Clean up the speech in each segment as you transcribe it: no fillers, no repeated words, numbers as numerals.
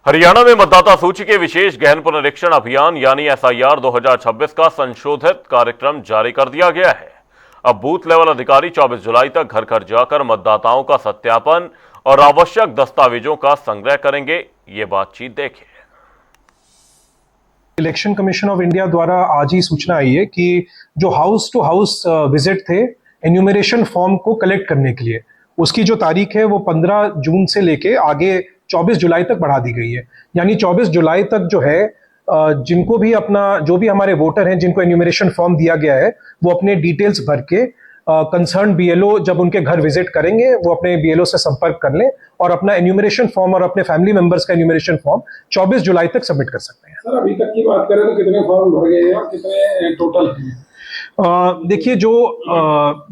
हरियाणा में मतदाता सूची के विशेष गहन पुनरीक्षण अभियान यानी एसआईआर 2026 का संशोधित कार्यक्रम जारी कर दिया गया है। अब बूथ लेवल अधिकारी 24 जुलाई तक घर घर जाकर मतदाताओं का सत्यापन और आवश्यक दस्तावेजों का संग्रह करेंगे। ये बातचीत देखिए। इलेक्शन कमीशन ऑफ इंडिया द्वारा आज ही सूचना आई है कि जो हाउस टू हाउस विजिट थे एन्यूमरेशन फॉर्म को कलेक्ट करने के लिए, उसकी जो तारीख है वो 15 जून से लेके आगे 24 जुलाई तक बढ़ा दी गई है। यानी 24 जुलाई तक जो है जिनको भी अपना जो भी हमारे वोटर हैं जिनको एन्यूमरेशन फॉर्म दिया गया है वो अपने डिटेल्स भर के कंसर्न बीएलओ जब उनके घर विजिट करेंगे वो अपने बीएलओ से संपर्क कर लें और अपना एन्यूमरेशन फॉर्म और अपने फैमिली मेंबर्स का एन्यूमरेशन फॉर्म 24 जुलाई तक सबमिट कर सकते हैं। सर, अभी तक की बात करें तो कितने फॉर्म भर गए हैं और कितने टोटल हैं? देखिए, जो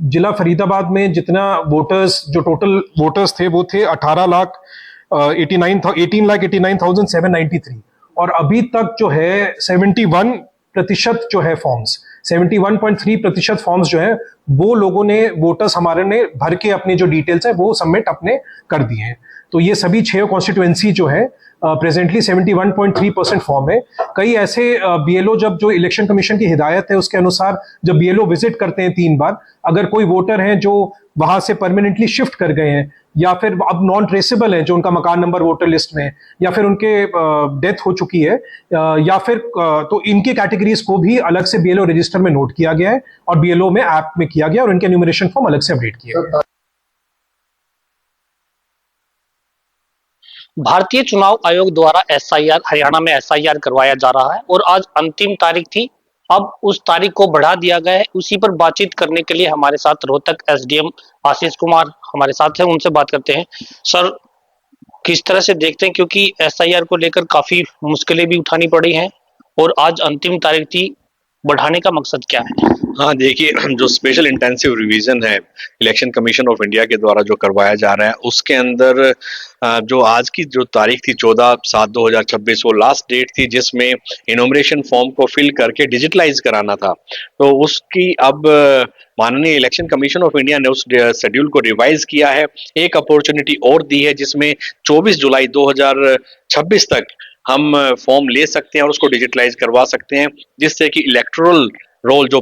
जिला फरीदाबाद में जितना जो टोटल वोटर्स थे वो थे 18,89,793 और अभी तक जो है 71% जो है फॉर्म्स 71.3% फॉर्म्स जो है वो लोगों ने वोटर्स हमारे ने भर के अपनी जो डिटेल्स है वो सबमिट अपने कर दिए हैं। तो ये सभी 6 कॉन्स्टिट्यूएंसी जो है प्रेजेंटली 71.3% फॉर्म है। कई ऐसे बीएलओ जब जो इलेक्शन कमीशन की हिदायत है उसके अनुसार जब बीएलओ विजिट करते हैं 3 बार, अगर कोई वोटर हैं जो वहां से परमानेंटली शिफ्ट कर गए हैं या फिर अब नॉन ट्रेसेबल है जो उनका मकान नंबर वोटर लिस्ट में या फिर उनके डेथ हो चुकी है या फिर तो इनकी कैटेगरीज को भी अलग से बीएलओ रजिस्टर में नोट किया गया है और बीएलओ में ऐप में किया गया और इनके एन्यूमरेशन फॉर्म अलग से अपडेट किया गया। भारतीय चुनाव आयोग द्वारा एसआईआर हरियाणा में एसआईआर करवाया जा रहा है और आज अंतिम तारीख थी। अब उस तारीख को बढ़ा दिया गया है। उसी पर बातचीत करने के लिए हमारे साथ रोहतक एसडीएम आशीष कुमार हमारे साथ हैं, उनसे बात करते हैं। सर, किस तरह से देखते हैं, क्योंकि एसआईआर को लेकर काफी मुश्किलें भी उठानी पड़ी हैं और आज अंतिम तारीख थी, बढ़ाने का मकसद क्या है? हाँ, देखिए, जो स्पेशल इंटेंसिव रिवीजन है इलेक्शन कमीशन ऑफ इंडिया के द्वारा जो करवाया जा रहा है उसके अंदर जो आज की जो तारीख थी 14/7/2026 वो लास्ट डेट थी जिसमें इनोमरेशन फॉर्म को फिल करके डिजिटलाइज कराना था। तो उसकी अब माननीय इलेक्शन कमीशन ऑफ इंडिया ने उस शेड्यूल को रिवाइज किया है, एक अपॉर्चुनिटी और दी है जिसमें 24 जुलाई 2026 तक हम फॉर्म ले सकते हैं और उसको डिजिटलाइज करवा सकते हैं, जिससे कि इलेक्टोरल रोल जो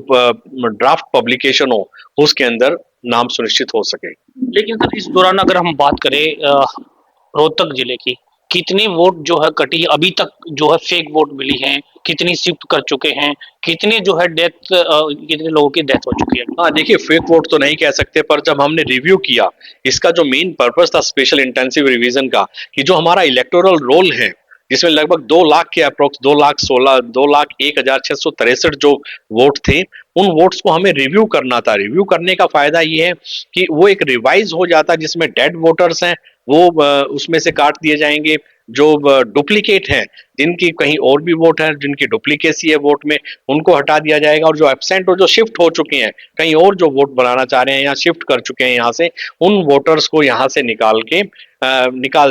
ड्राफ्ट पब्लिकेशन हो उसके अंदर नाम सुनिश्चित हो सके। लेकिन सर, इस दौरान अगर हम बात करें रोहतक जिले की, कितनी वोट जो है कटी अभी तक, जो है फेक वोट मिली हैं, कितनी शिफ्ट कर चुके हैं, कितने जो है कितने लोगों की डेथ हो चुकी है? हाँ, देखिए, फेक वोट तो नहीं कह सकते, पर जब हमने रिव्यू किया इसका जो मेन पर्पस था स्पेशल इंटेंसिव रिवीजन का, कि जो हमारा इलेक्टोरल रोल है जिसमें लगभग 2 लाख के अप्रोक्स 2,01,663 जो वोट थे, उन वोट्स को हमें रिव्यू करना था। रिव्यू करने का फायदा ये है कि वो एक रिवाइज हो जाता है, जिसमें डेड वोटर्स हैं वो उसमें से काट दिए जाएंगे, जो डुप्लीकेट हैं जिनकी कहीं और भी वोट है, जिनकी डुप्लीकेसी है वोट में, उनको हटा दिया जाएगा, और जो एब्सेंट और जो शिफ्ट हो चुके हैं कहीं और जो वोट बनाना चाह रहे हैं या शिफ्ट कर चुके हैं यहाँ से, उन वोटर्स को यहाँ से निकाल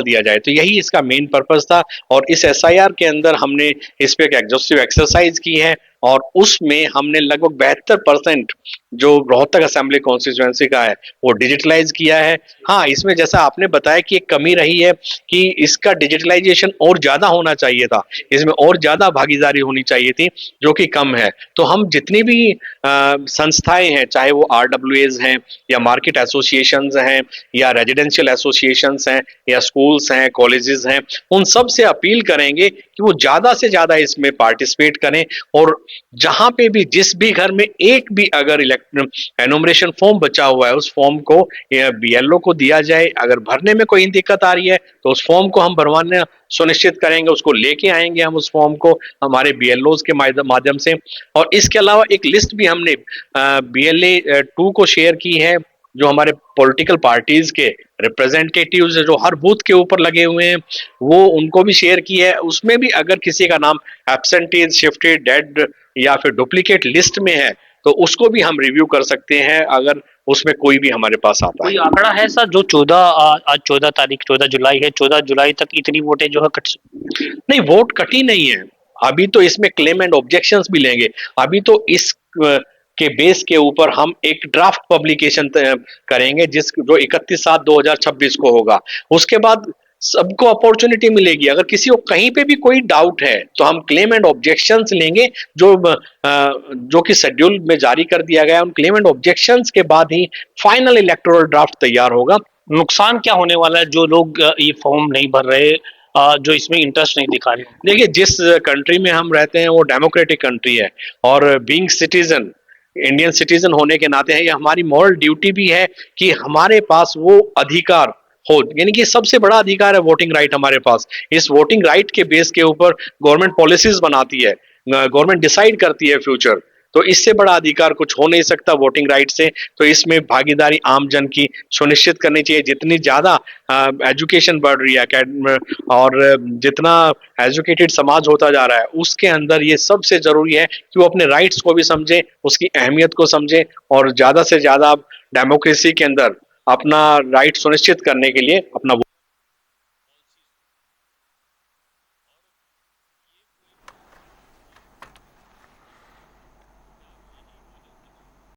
दिया जाए। तो यही इसका मेन पर्पस था और इस एसआईआर के अंदर हमने इस पे एक एग्जॉस्टिव एक्सरसाइज की है और उसमें हमने लगभग 72% जो रोहतक असेंबली कॉन्स्टिट्यूएंसी का है वो डिजिटलाइज किया है। हाँ, इसमें जैसा आपने बताया कि एक कमी रही है कि इसका डिजिटलाइजेशन और ज्यादा होना चाहिए था, इसमें और ज्यादा भागीदारी होनी चाहिए थी, जो कि कम है। तो हम जितनी भी संस्थाएं हैं, चाहे वो आरडब्ल्यूएज हैं या मार्केट एसोसिएशंस हैं या रेजिडेंशियल एसोसिएशंस हैं या स्कूल्स हैं, कॉलेजेस हैं, उन सब से अपील करेंगे कि वो ज्यादा से ज्यादा इसमें पार्टिसिपेट करें और जहां पे भी जिस भी घर में एक भी अगर एनोमरेशन फॉर्म बचा हुआ है उस फॉर्म को बीएलओ को दिया जाए। अगर भरने में कोई दिक्कत आ रही है तो उस फॉर्म को हम भरवाने सुनिश्चित करेंगे, उसको लेके आएंगे हम उस फॉर्म को हमारे बीएलओज के माध्यम से। और इसके अलावा एक लिस्ट भी हमने BLA-2 को शेयर की है, जो हमारे पॉलिटिकल पार्टीज के रिप्रेजेंटेटिव्स जो हर बूथ के ऊपर लगे हुए हैं वो उनको भी शेयर की है। उसमें भी अगर किसी का नाम एब्सेंटीज, शिफ्टेड, डेड या फिर डुप्लीकेट लिस्ट में है तो उसको भी हम रिव्यू कर सकते हैं अगर उसमें कोई भी हमारे पास आता है। कोई आंकड़ा है सर जो आज 14 जुलाई है, 14 जुलाई तक इतनी वोटें जो है कट? नहीं, वोट कटी नहीं है अभी, तो इसमें क्लेम एंड ऑब्जेक्शंस भी लेंगे। अभी तो इस के बेस के ऊपर हम एक ड्राफ्ट पब्लिकेशन करेंगे जो 31/7/2026 को होगा। उसके बाद सबको अपॉर्चुनिटी मिलेगी। अगर किसी को कहीं पे भी कोई डाउट है तो हम क्लेम एंड ऑब्जेक्शंस लेंगे, जो कि शेड्यूल में जारी कर दिया गया है। उन क्लेम एंड ऑब्जेक्शंस के बाद ही फाइनल इलेक्टोरल ड्राफ्ट तैयार होगा। नुकसान क्या होने वाला है जो लोग ये फॉर्म नहीं भर रहे, जो इसमें इंटरेस्ट नहीं दिखा रहे? देखिए, जिस कंट्री में हम रहते हैं वो डेमोक्रेटिक कंट्री है, और बीइंग सिटीजन, इंडियन सिटीजन होने के नाते है ये हमारी मॉरल ड्यूटी भी है कि हमारे पास वो अधिकार हो, यानी कि सबसे बड़ा अधिकार है वोटिंग राइट हमारे पास। इस वोटिंग राइट के बेस के ऊपर गवर्नमेंट पॉलिसीज बनाती है, गवर्नमेंट डिसाइड करती है फ्यूचर। तो इससे बड़ा अधिकार कुछ हो नहीं सकता वोटिंग राइट से। तो इसमें भागीदारी आम जन की सुनिश्चित करनी चाहिए। जितनी ज्यादा एजुकेशन बढ़ रही है और जितना एजुकेटेड समाज होता जा रहा है, उसके अंदर ये सबसे जरूरी है कि वो अपने राइट्स को भी समझे, उसकी अहमियत को समझे, और ज्यादा से ज्यादा डेमोक्रेसी के अंदर अपना राइट सुनिश्चित करने के लिए अपना